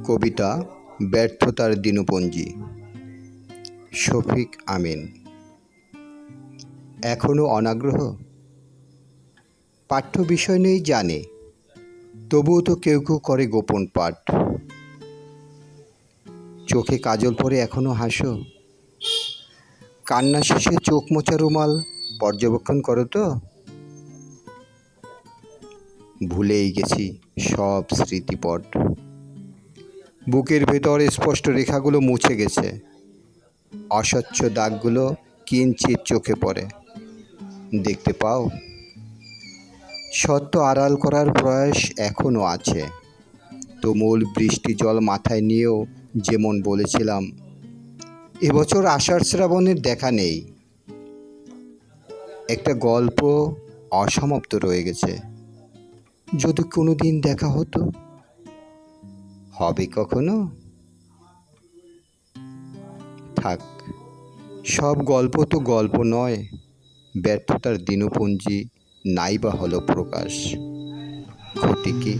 কবিতা ব্যর্থতার দিনপঞ্জি, শফিক আমিন। এখনো অনাগ্রহ, পাঠ্য বিষয় নেই জানে, তবুও তো কেউ কেউ করে গোপন পাঠ। চোখে কাজল পরে এখনো হাসো, কান্না শেষে চোখ মোছা রুমাল পর্যবেক্ষণ করো তো। ভুলেই গেছি সব স্মৃতিপট, বুকের ভেতর স্পষ্ট রেখাগুলো মুছে গেছে, অস্বচ্ছ দাগগুলো কিঞ্চিত চোখে পড়ে। দেখতে পাও, সত্য আড়াল করার প্রয়াস এখনও আছে। তুমুল বৃষ্টি জল মাথায় নিয়েও যেমন বলেছিলাম, এবছর আষাঢ় শ্রাবণের দেখা নেই। একটা গল্প অসমাপ্ত রয়ে গেছে, যদি কোনো দিন দেখা হতো। হবে কখনো? থাক, সব গল্প তো গল্প নয়, ব্যর্থতার দিনপঞ্জি নাই বা হলো প্রকাশ। ক্ষতি কি?